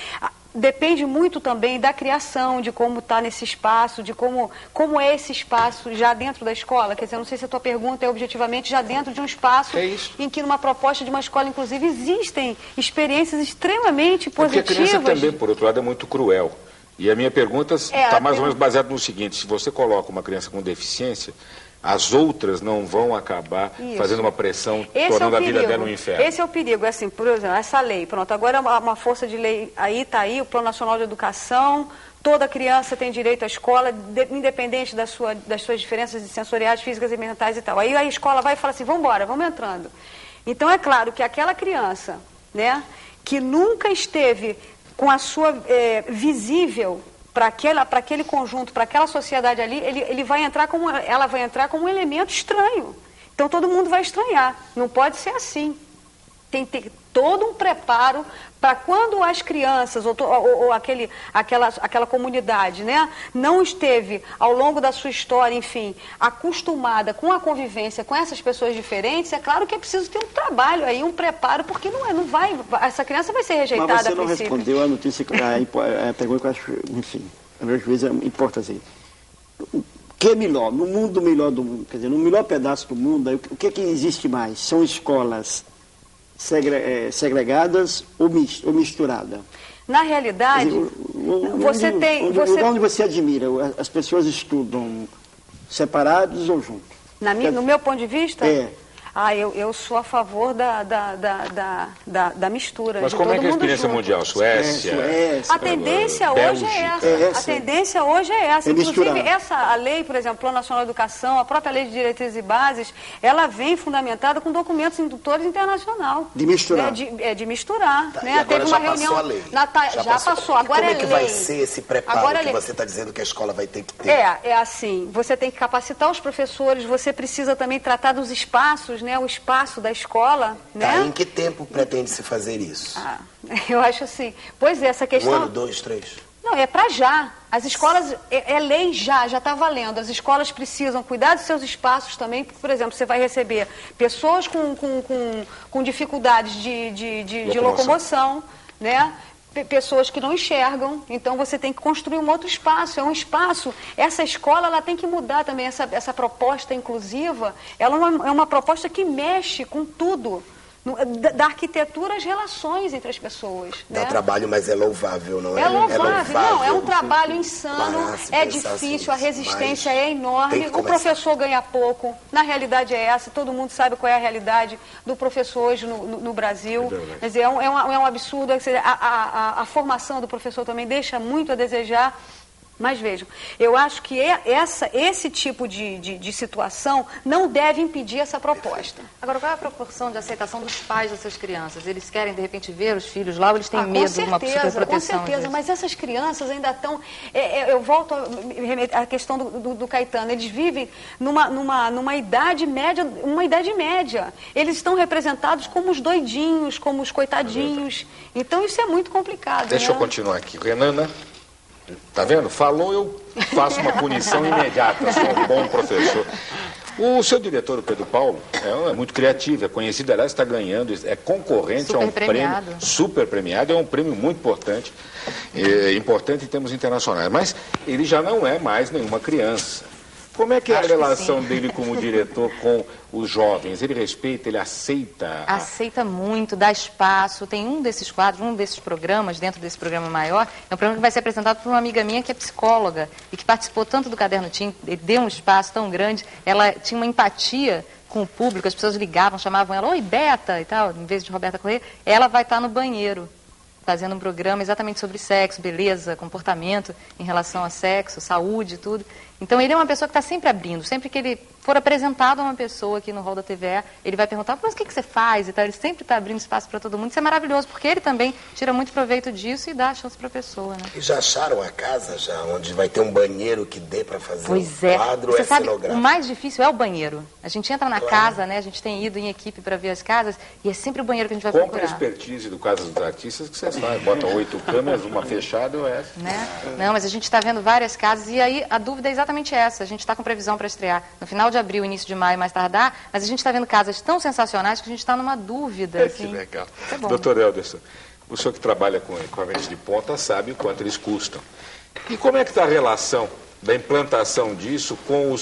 depende muito também da criação, de como está nesse espaço, de como é esse espaço já dentro da escola. Quer dizer, eu não sei se a tua pergunta é objetivamente já dentro de um espaço em que numa proposta de uma escola, inclusive, existem experiências extremamente positivas. Porque a criança também, por outro lado, é muito cruel. E a minha pergunta está mais ou menos baseada no seguinte, se você coloca uma criança com deficiência, as outras não vão acabar fazendo uma pressão, tornando a vida dela um inferno. Esse é o perigo, assim, por exemplo, essa lei, pronto, agora é uma força de lei, está aí, o Plano Nacional de Educação, toda criança tem direito à escola, independente das suas diferenças sensoriais, físicas e mentais e tal. Aí a escola vai e fala assim, vamos embora, vamos entrando. Então é claro que aquela criança, né, que nunca esteve com a sua visível para aquele conjunto, para aquela sociedade ali, ela vai entrar como um elemento estranho. Então todo mundo vai estranhar. Não pode ser assim. Tem que ter todo um preparo para quando as crianças ou aquela comunidade, né, não esteve ao longo da sua história, enfim, acostumada com a convivência com essas pessoas diferentes, é claro que é preciso ter um trabalho aí, um preparo, porque essa criança vai ser rejeitada. Mas você não respondeu a notícia, a pergunta que eu acho, enfim, a meu juízo importa assim. O que é melhor, no mundo melhor do mundo, quer dizer, no melhor pedaço do mundo, o que é que existe mais? São escolas segregadas ou misturadas? Na realidade, onde você admira, as pessoas estudam separados ou juntos? No meu ponto de vista? Eu sou a favor da mistura. Mas como é que é a experiência mundial? Suécia? A tendência hoje é essa. A tendência hoje é essa. Inclusive, a lei, por exemplo, Plano Nacional de Educação, a própria Lei de Diretrizes e Bases, ela vem fundamentada com documentos indutores internacional. De misturar. De misturar. Tá, né? E agora Teve já uma reunião. Passou a lei. Já passou. Agora como é que vai lei. ser esse preparo que você está dizendo que a escola vai ter que ter? É assim, você tem que capacitar os professores, você precisa também tratar dos espaços, né, o espaço da escola. Tá, em que tempo pretende-se fazer isso? Eu acho assim, pois é, essa questão... 1 ano, 2, 3? Não, é para já. As escolas, lei já está valendo. As escolas precisam cuidar dos seus espaços também, porque, por exemplo, você vai receber pessoas com dificuldades de locomoção, né? Pessoas que não enxergam, então você tem que construir um outro espaço, essa escola ela tem que mudar também, essa proposta inclusiva, ela é uma proposta que mexe com tudo, da arquitetura às relações entre as pessoas. Dá trabalho, mas é louvável, não é? É louvável, não, é um trabalho insano, é difícil, a resistência é enorme, o professor ganha pouco, na realidade é essa, todo mundo sabe qual é a realidade do professor hoje no Brasil, quer dizer, é um absurdo, a formação do professor também deixa muito a desejar. Mas vejam, eu acho que esse tipo de situação não deve impedir essa proposta. Agora, qual é a proporção de aceitação dos pais dessas crianças? Eles querem, de repente, ver os filhos lá ou eles têm medo de uma superproteção? Com certeza, mas essas crianças ainda estão... eu volto à questão do Caetano. Eles vivem numa idade média. Eles estão representados como os doidinhos, como os coitadinhos. Então, isso é muito complicado. Deixa eu continuar aqui. Renana... Tá vendo? Falou, eu faço uma punição imediata. Sou um bom professor. O seu diretor, o Pedro Paulo, é muito criativo, é conhecido, aliás, está ganhando, é concorrente a um prêmio super premiado, é um prêmio muito importante, importante em termos internacionais. Mas ele já não é mais nenhuma criança. Como é que é a relação dele como diretor com os jovens? Ele respeita, ele aceita? Aceita muito, dá espaço. Tem um desses quadros, um desses programas, dentro desse programa maior, é um programa que vai ser apresentado por uma amiga minha que é psicóloga e que participou tanto do Caderno Tim, deu um espaço tão grande, ela tinha uma empatia com o público, as pessoas ligavam, chamavam ela, oi, Beta, e tal, em vez de Roberta Corrêa, ela vai estar no banheiro, fazendo um programa exatamente sobre sexo, beleza, comportamento em relação a sexo, saúde e tudo. Então, ele é uma pessoa que está sempre abrindo. Sempre que ele for apresentado a uma pessoa aqui no hall da TVE, ele vai perguntar, mas o que você faz? E tal. Ele sempre está abrindo espaço para todo mundo. Isso é maravilhoso, porque ele também tira muito proveito disso e dá a chance para a pessoa, né? E já acharam a casa, já, onde vai ter um banheiro que dê para fazer quadro Você sabe, o mais difícil é o banheiro. A gente entra na casa, né? A gente tem ido em equipe para ver as casas, e é sempre o banheiro que a gente vai procurar. Compre a expertise do Casa dos Artistas, que vocês fazem. Botam 8 câmeras, uma fechada e o resto. Né? Não, mas a gente está vendo várias casas, e aí a dúvida é exatamente essa. A gente está com previsão para estrear no final de abril, início de maio, mais tardar, mas a gente está vendo casas tão sensacionais que a gente está numa dúvida. Assim. Que legal. Doutor Helderson, o senhor que trabalha com equipamentos de ponta sabe o quanto eles custam. E como é que está a relação da implantação disso com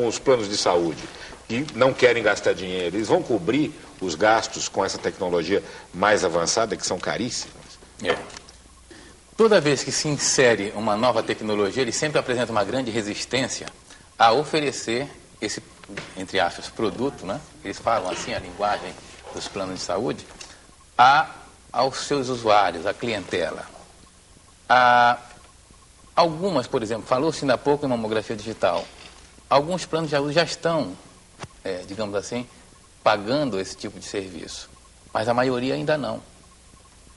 os planos de saúde, que não querem gastar dinheiro? Eles vão cobrir os gastos com essa tecnologia mais avançada, que são caríssimas? Toda vez que se insere uma nova tecnologia, ele sempre apresenta uma grande resistência a oferecer esse, entre aspas, produto, né? Eles falam assim, a linguagem dos planos de saúde, aos seus usuários, à clientela. Algumas, por exemplo, falou-se ainda há pouco em mamografia digital, alguns planos de saúde já estão, digamos assim, pagando esse tipo de serviço, mas a maioria ainda não.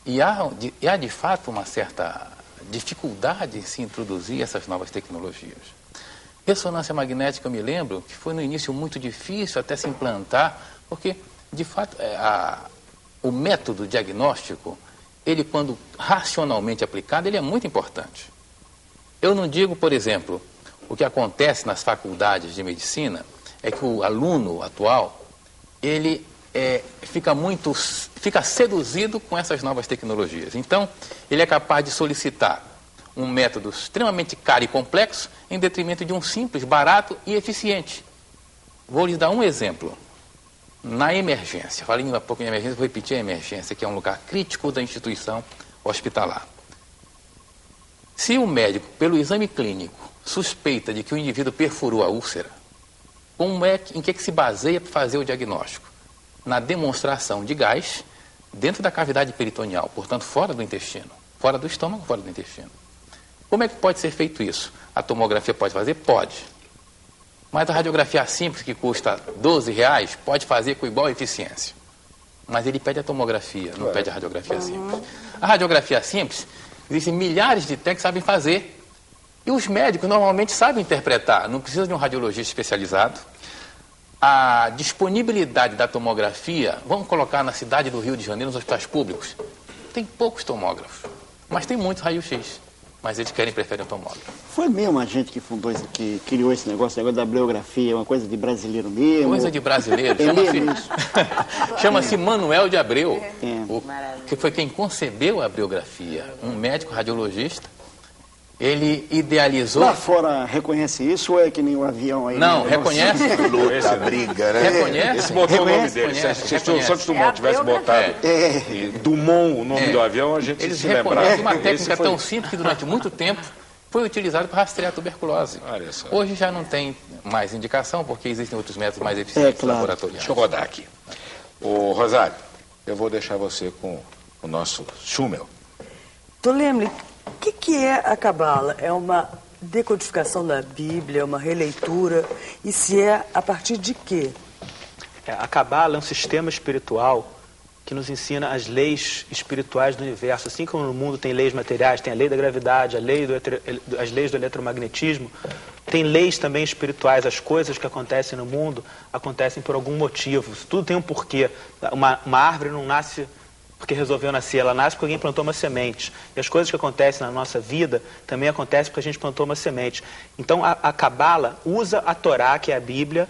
E há de fato uma certa dificuldade em se introduzir essas novas tecnologias. Ressonância magnética, eu me lembro que foi no início muito difícil até se implantar, porque, de fato, o método diagnóstico, ele, quando racionalmente aplicado, ele é muito importante. Eu não digo, por exemplo, o que acontece nas faculdades de medicina é que o aluno atual, ele fica seduzido com essas novas tecnologias. Então, ele é capaz de solicitar um método extremamente caro e complexo em detrimento de um simples, barato e eficiente. Vou lhes dar um exemplo. Na emergência, falei um pouco em emergência, vou repetir a emergência, que é um lugar crítico da instituição hospitalar. Se o médico, pelo exame clínico, suspeita de que o indivíduo perfurou a úlcera, em que se baseia para fazer o diagnóstico? Na demonstração de gás dentro da cavidade peritoneal, portanto, fora do intestino, fora do estômago, fora do intestino. Como é que pode ser feito isso? A tomografia pode fazer? Pode. Mas a radiografia simples, que custa R$12, pode fazer com igual eficiência. Mas ele pede a tomografia, não pede a radiografia simples. A radiografia simples, existem milhares de técnicos que sabem fazer. E os médicos normalmente sabem interpretar, não precisa de um radiologista especializado. A disponibilidade da tomografia, vamos colocar na cidade do Rio de Janeiro, nos hospitais públicos, tem poucos tomógrafos, mas tem muitos raio-x. Mas eles preferem o tomógrafo. Foi mesmo a gente que fundou isso, que criou esse negócio da bibliografia, uma coisa de brasileiro mesmo? Coisa de brasileiro. Chama-se Manuel de Abreu, que foi quem concebeu a bibliografia. Um médico radiologista. Ele idealizou... Lá fora reconhece isso ou é que nem o avião aí? Não, reconhece. Luta, briga, né? Reconhece. Esse botou o nome dele. Se o Santos Dumont tivesse botado Dumont, o nome do avião, a gente se lembrava. Uma técnica tão simples que durante muito tempo foi utilizada para rastrear a tuberculose. Hoje já não tem mais indicação, porque existem outros métodos mais eficientes laboratoriais. Deixa eu rodar aqui. Ô, Rosário, eu vou deixar você com o nosso Schumel. Tolemli, o que é a cabala? É uma decodificação da Bíblia, uma releitura, e se é a partir de quê? A Cabala é um sistema espiritual que nos ensina as leis espirituais do universo. Assim como no mundo tem leis materiais, tem a lei da gravidade, as leis do eletromagnetismo, tem leis também espirituais. As coisas que acontecem no mundo acontecem por algum motivo. Tudo tem um porquê. Uma árvore não nasce porque resolveu nascer, ela nasce porque alguém plantou uma semente. E as coisas que acontecem na nossa vida também acontecem porque a gente plantou uma semente. Então a Cabala usa a Torá, que é a Bíblia,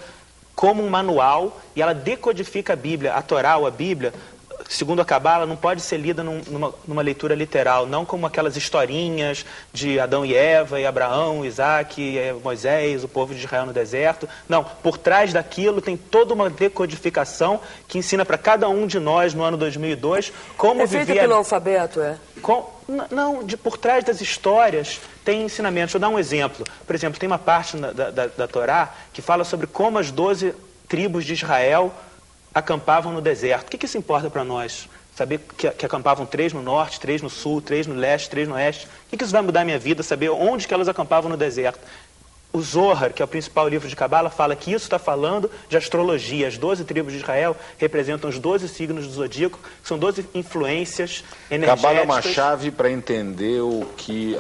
como um manual, e ela decodifica a Bíblia. A Torá ou a Bíblia, segundo a Cabala, não pode ser lida numa leitura literal, não como aquelas historinhas de Adão e Eva, e Abraão, Isaac, Moisés, o povo de Israel no deserto. Não, por trás daquilo tem toda uma decodificação que ensina para cada um de nós, no ano 2002, como viver... É feita pelo alfabeto, é? Não, por trás das histórias tem ensinamentos. Deixa eu dar um exemplo. Por exemplo, tem uma parte da Torá que fala sobre como as 12 tribos de Israel acampavam no deserto. O que isso importa para nós? Saber que acampavam 3 no norte, 3 no sul, 3 no leste, 3 no oeste. O que isso vai mudar a minha vida? Saber onde que elas acampavam no deserto. O Zohar, que é o principal livro de Cabala, fala que isso está falando de astrologia. As 12 tribos de Israel representam os 12 signos do zodíaco, que são 12 influências energéticas. Cabala é uma chave para entender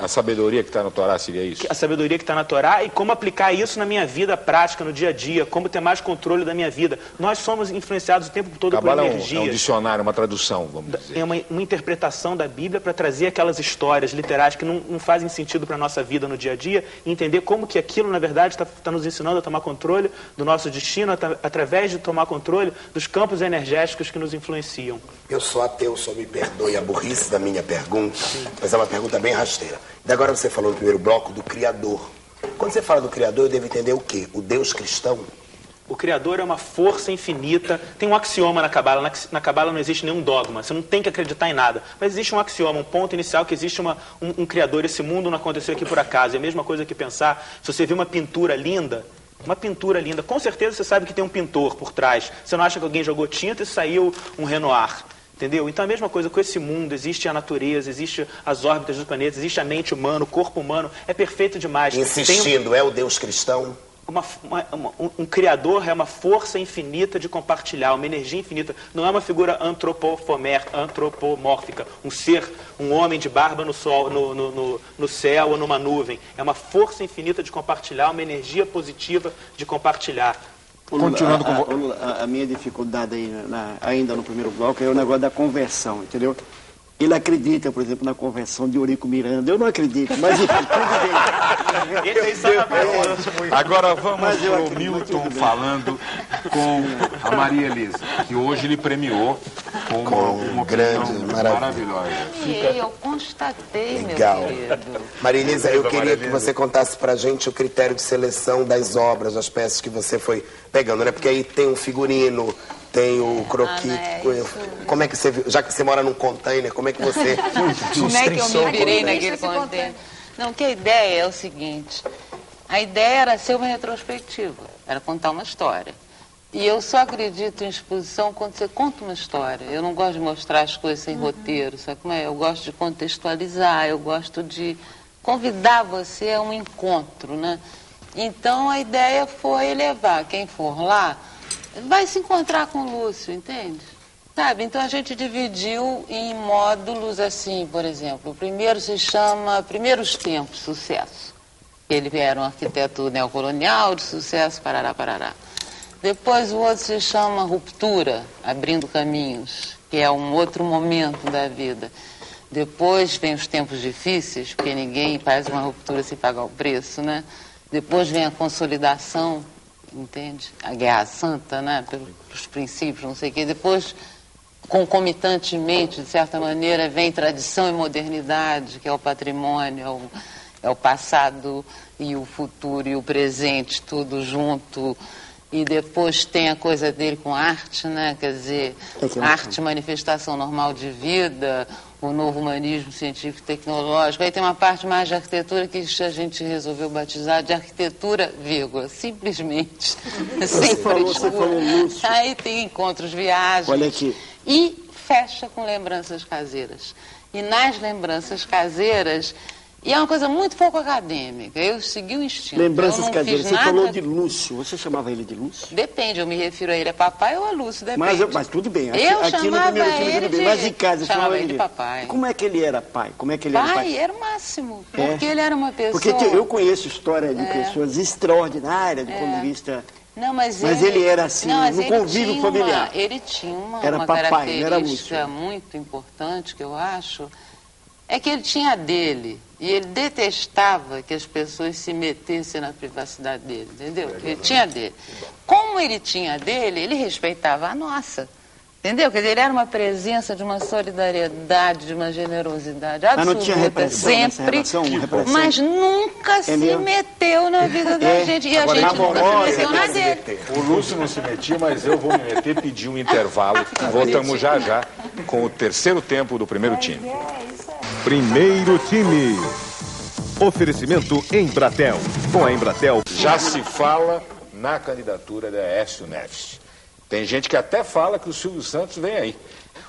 a sabedoria que está na Torá, seria isso? A sabedoria que está na Torá e como aplicar isso na minha vida prática, no dia a dia, como ter mais controle da minha vida. Nós somos influenciados o tempo todo Cabala por energias. É um dicionário, uma tradução, vamos dizer. É uma interpretação da Bíblia para trazer aquelas histórias literais que não fazem sentido para a nossa vida no dia a dia e entender como que aquilo, na verdade, está nos ensinando a tomar controle do nosso destino através de tomar controle dos campos energéticos que nos influenciam. Eu sou ateu, só me perdoe a burrice da minha pergunta, mas é uma pergunta bem rasteira. E agora você falou no primeiro bloco do Criador. Quando você fala do Criador, eu devo entender o quê? O Deus cristão? O Criador é uma força infinita. Tem um axioma na Cabala. Na Cabala não existe nenhum dogma. Você não tem que acreditar em nada. Mas existe um axioma, um ponto inicial, que existe um Criador. Esse mundo não aconteceu aqui por acaso. É a mesma coisa que pensar, se você viu uma pintura linda, com certeza você sabe que tem um pintor por trás. Você não acha que alguém jogou tinta e saiu um Renoir. Entendeu? Então a mesma coisa com esse mundo. Existe a natureza, existe as órbitas dos planetas, existe a mente humana, o corpo humano. É perfeito demais. Insistindo, é o Deus cristão? Um criador é uma força infinita de compartilhar, uma energia infinita. Não é uma figura antropomórfica, um homem de barba no céu ou numa nuvem. É uma força infinita de compartilhar, uma energia positiva de compartilhar. Continuando com a minha dificuldade aí, ainda no primeiro bloco, é o negócio da conversão, entendeu? Ele acredita, por exemplo, na conversão de Eurico Miranda. Eu não acredito, mas enfim, tudo bem. Agora vamos para o Milton falando com a Maria Elisa, que hoje lhe premiou com uma grande, maravilhosa. Eu constatei, legal. Meu querido. Maria Elisa, eu queria que você contasse pra gente o critério de seleção das obras, das peças que você foi pegando, né? Porque aí tem um figurino, tem o croquis. Como é que você viu? Já que você mora num container, como é que você... Como é que eu me virei naquele container? Não, que a ideia é o seguinte. A ideia era ser uma retrospectiva. Era contar uma história. E eu só acredito em exposição quando você conta uma história. Eu não gosto de mostrar as coisas sem roteiro, sabe como é? Eu gosto de contextualizar, eu gosto de convidar você a um encontro, né? Então a ideia foi levar quem for lá, vai se encontrar com o Lúcio, entende? Sabe? Então a gente dividiu em módulos assim, por exemplo. O primeiro se chama Primeiros Tempos, Sucesso. Ele era um arquiteto neocolonial de sucesso, parará, parará. Depois o outro se chama Ruptura, Abrindo Caminhos, que é um outro momento da vida. Depois vem os tempos difíceis, porque ninguém faz uma ruptura sem pagar o preço, né? Depois vem a consolidação, entende? A Guerra Santa, né? Pelos princípios, não sei o quê. Depois, concomitantemente, de certa maneira, vem tradição e modernidade, que é o patrimônio, é o passado e o futuro e o presente, tudo junto. E depois tem a coisa dele com arte, né? Quer dizer, arte, manifestação normal de vida, o novo humanismo científico e tecnológico. Aí tem uma parte mais de arquitetura que a gente resolveu batizar de arquitetura, vírgula, simplesmente, sem frescura. Aí tem encontros, viagens. Olha aqui. E fecha com lembranças caseiras. E nas lembranças caseiras E é uma coisa muito pouco acadêmica. Eu segui o instinto. Lembranças cadeiras. Você falou de Lúcio. Você chamava ele de Lúcio? Depende, eu me refiro a ele a papai ou a Lúcio, depende. Mas tudo bem. Aqui no primeiro time tudo bem. Mas em casa, chamava ele de papai. Como é que ele era pai? Como é que ele era pai? Pai era o máximo. Porque ele era uma pessoa... Porque eu conheço história de pessoas extraordinárias do ponto de vista... Não, mas ele era assim, no convívio familiar. Ele tinha uma papai, característica muito importante, que eu acho, é que ele tinha a dele. E ele detestava que as pessoas se metessem na privacidade dele, entendeu? Ele tinha a dele. Como ele tinha a dele, ele respeitava a nossa. Entendeu? Quer dizer, ele era uma presença de uma solidariedade, de uma generosidade absoluta, mas não tinha repressão sempre, nessa relação, mas nunca se meteu na vida da gente. E agora, a gente nunca se meteu na dele. O Lúcio não se metia, mas eu vou me meter, pedir um intervalo. Voltamos já com o terceiro tempo do primeiro time. Primeiro time. Oferecimento Embratel. Com a Embratel... Já se fala na candidatura da Aécio Neves. Tem gente que até fala que o Silvio Santos vem aí.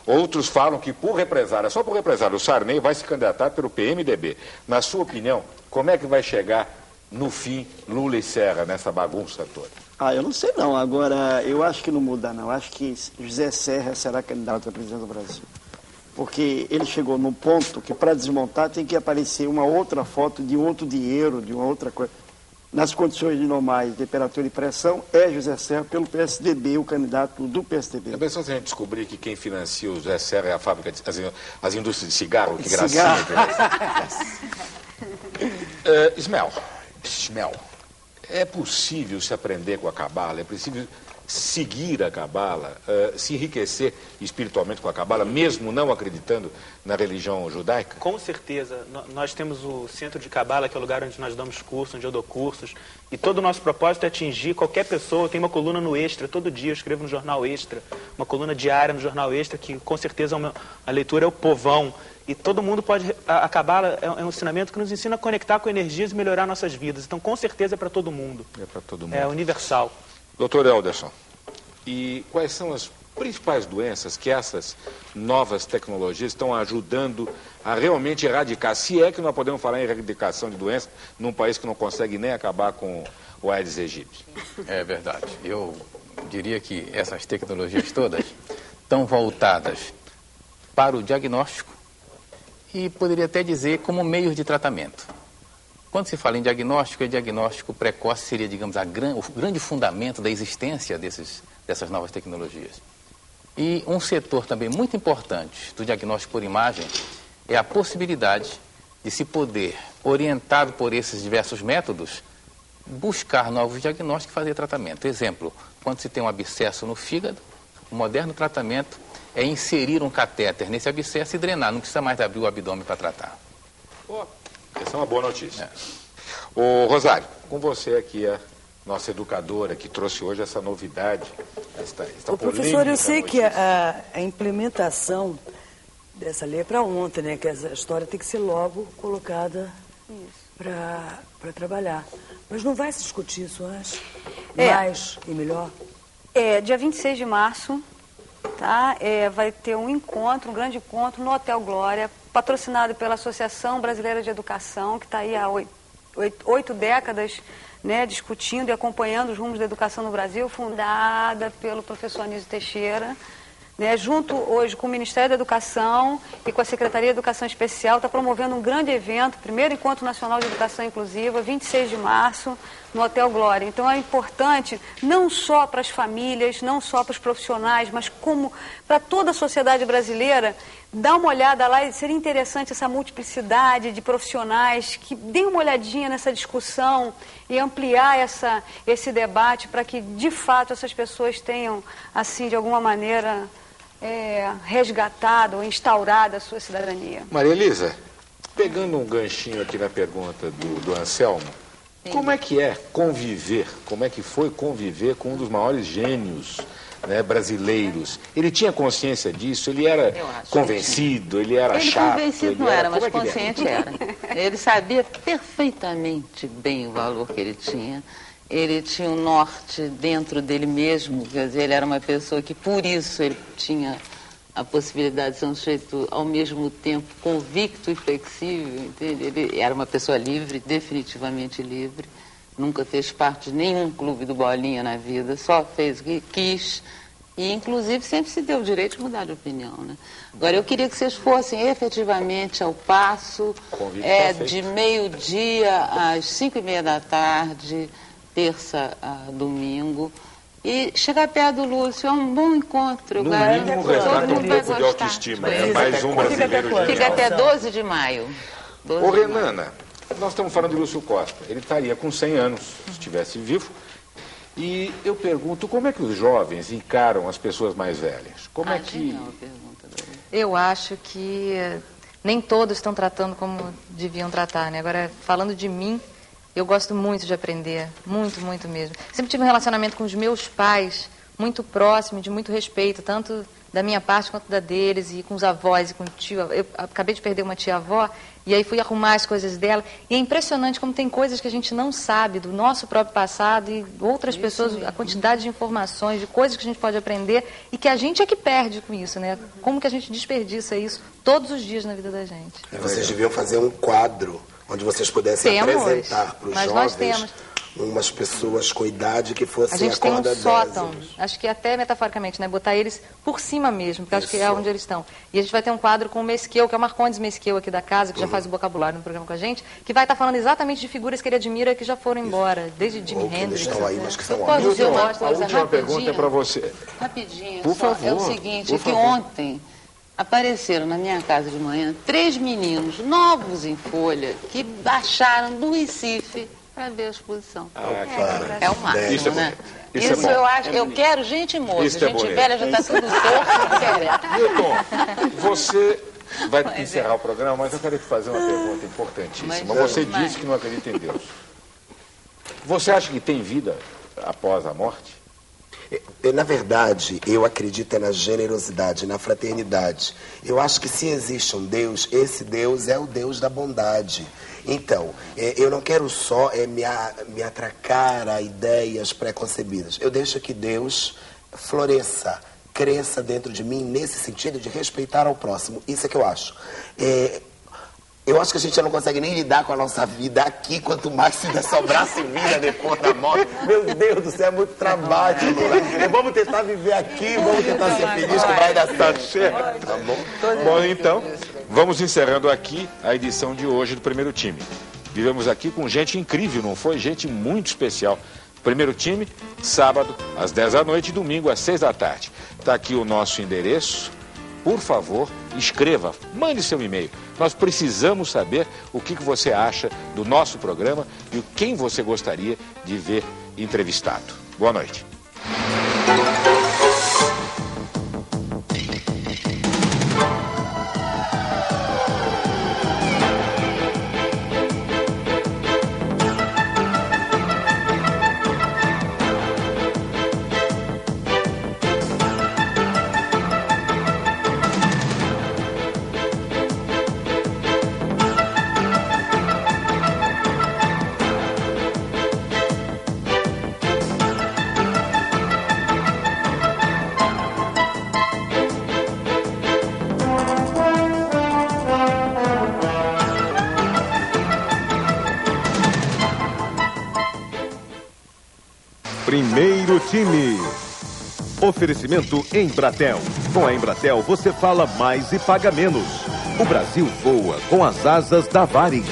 Outros falam que por represália, só por represália, o Sarney vai se candidatar pelo PMDB. Na sua opinião, como é que vai chegar no fim Lula e Serra nessa bagunça toda? Eu não sei não. Agora, eu acho que não muda não. Acho que José Serra será candidato a presidente do Brasil. Porque ele chegou num ponto que para desmontar tem que aparecer uma outra foto de outro dinheiro, de uma outra coisa. Nas condições normais de temperatura e pressão, é José Serra pelo PSDB, o candidato do PSDB. Já pensou se a gente descobrir que quem financia o José Serra é a fábrica, as indústrias de cigarro? Que gracinha. Ismael, é possível se aprender com a Cabala? É possível seguir a Cabala, se enriquecer espiritualmente com a Cabala, mesmo não acreditando na religião judaica? Com certeza. Nós temos o Centro de Cabala, que é o lugar onde nós damos cursos, onde eu dou cursos, e todo o nosso propósito é atingir qualquer pessoa. Tem uma coluna no Extra, todo dia eu escrevo no Jornal Extra, uma coluna diária no Jornal Extra, que com certeza a leitura é o povão. E todo mundo pode... A Cabala é um ensinamento que nos ensina a conectar com energias e melhorar nossas vidas. Então, com certeza, é para todo mundo. É para todo mundo. É universal. Doutor Helderson, e quais são as principais doenças que essas novas tecnologias estão ajudando a realmente erradicar? Se é que nós podemos falar em erradicação de doenças num país que não consegue nem acabar com o Aedes aegypti. É verdade. Eu diria que essas tecnologias todas estão voltadas para o diagnóstico e poderia até dizer como meios de tratamento. Quando se fala em diagnóstico, o diagnóstico precoce seria, digamos, o grande fundamento da existência dessas novas tecnologias. E um setor também muito importante do diagnóstico por imagem é a possibilidade de se poder, orientado por esses diversos métodos, buscar novos diagnósticos e fazer tratamento. Exemplo, quando se tem um abscesso no fígado, o moderno tratamento é inserir um catéter nesse abscesso e drenar, não precisa mais abrir o abdômen para tratar. Essa é uma boa notícia. Ô, Rosário, com você aqui, a nossa educadora, que trouxe hoje essa novidade, esta professor, eu sei que a implementação dessa lei é para ontem, né? Que essa história tem que ser logo colocada para trabalhar. Mas não vai se discutir isso, acho? Mais e melhor? Dia 26 de março, tá? Vai ter um grande encontro no Hotel Glória, patrocinado pela Associação Brasileira de Educação, que está aí há 8 décadas, né, discutindo e acompanhando os rumos da educação no Brasil, fundada pelo professor Anísio Teixeira, né, junto hoje com o Ministério da Educação e com a Secretaria de Educação Especial, está promovendo um grande evento, primeiro Encontro Nacional de Educação Inclusiva, 26 de março, no Hotel Glória. Então é importante, não só para as famílias, não só para os profissionais, mas como para toda a sociedade brasileira, dar uma olhada lá, e seria interessante essa multiplicidade de profissionais que deem uma olhadinha nessa discussão e ampliar esse debate para que, de fato, essas pessoas tenham, assim, de alguma maneira, resgatado ou instaurado a sua cidadania. Maria Elisa, pegando um ganchinho aqui na pergunta do Anselmo, como é que conviver, como é que foi conviver com um dos maiores gênios, né, brasileiros? Ele tinha consciência disso? Ele era convencido? Ele era chato? Convencido não era, mas consciente era. Ele sabia perfeitamente bem o valor que ele tinha. Ele tinha um norte dentro dele mesmo, quer dizer, ele era uma pessoa que por isso ele tinha a possibilidade de ser um sujeito ao mesmo tempo convicto e flexível, entende? Ele era uma pessoa livre, definitivamente livre, nunca fez parte de nenhum clube do Bolinha na vida, só fez o que quis e, inclusive, sempre se deu o direito de mudar de opinião, né? Agora, eu queria que vocês fossem efetivamente ao Paço, de meio-dia às 5h30 da tarde, terça a domingo, e chegar perto do Lúcio, é um bom encontro. No mínimo, resgata um pouco de autoestima. É mais um brasileiro genial. Fica até 12 de maio. Ô, Renana, nós estamos falando de Lúcio Costa. Ele estaria com 100 anos, se estivesse vivo. E eu pergunto, como é que os jovens encaram as pessoas mais velhas? Como é que... Eu acho que nem todos estão tratando como deviam tratar, né? Agora, falando de mim, eu gosto muito de aprender, muito, muito mesmo. Sempre tive um relacionamento com os meus pais muito próximo, de muito respeito, tanto da minha parte quanto da deles, e com os avós e com o tio. Eu acabei de perder uma tia-avó, e aí fui arrumar as coisas dela. E é impressionante como tem coisas que a gente não sabe do nosso próprio passado e outras pessoas, a quantidade de informações, de coisas que a gente pode aprender e que a gente é que perde com isso, né? Como que a gente desperdiça isso todos os dias na vida da gente. Vocês deviam fazer um quadro onde vocês pudessem apresentar para os jovens umas pessoas com idade que fossem a corda A gente tem um sótão, acho que até metaforicamente, né? Botar eles por cima mesmo, porque acho que é onde eles estão. E a gente vai ter um quadro com o Mesquil, que é o Marcondes Mesquil aqui da casa, que já faz o vocabulário no programa com a gente, que vai estar falando exatamente de figuras que ele admira que já foram embora, desde Jimi Hendrix. Estão aí, mas que são a última pergunta é para você. Rapidinho, por favor, é o seguinte, que ontem apareceram na minha casa de manhã 3 meninos novos em folha que baixaram do Recife para ver a exposição. É o máximo, né? Isso eu acho, eu quero gente moça, gente velha já está tudo torto. Milton, você vai encerrar o programa, mas eu quero te fazer uma pergunta importantíssima. Você disse que não acredita em Deus. Você acha que tem vida após a morte? Na verdade, eu acredito na generosidade, na fraternidade. Eu acho que se existe um Deus, esse Deus é o Deus da bondade. Então, eu não quero só me atracar a ideias preconcebidas. Eu deixo que Deus floresça, cresça dentro de mim nesse sentido de respeitar ao próximo. Isso é que eu acho. Eu acho que a gente já não consegue nem lidar com a nossa vida aqui, quanto mais se ainda sobrasse vida depois da morte. Meu Deus do céu, é muito trabalho. Vamos tentar viver aqui, vamos tentar ser felizes, que vai dar certo. Tá bom? Bom, então, vamos encerrando aqui a edição de hoje do Primeiro Time. Vivemos aqui com gente incrível, não foi? Gente muito especial. Primeiro Time, sábado, às 10 da noite e domingo, às 6 da tarde. Está aqui o nosso endereço. Por favor, escreva, mande seu e-mail. Nós precisamos saber o que você acha do nosso programa e quem você gostaria de ver entrevistado. Boa noite. Primeiro Time. Oferecimento Embratel. Com a Embratel você fala mais e paga menos. O Brasil voa com as asas da Varig.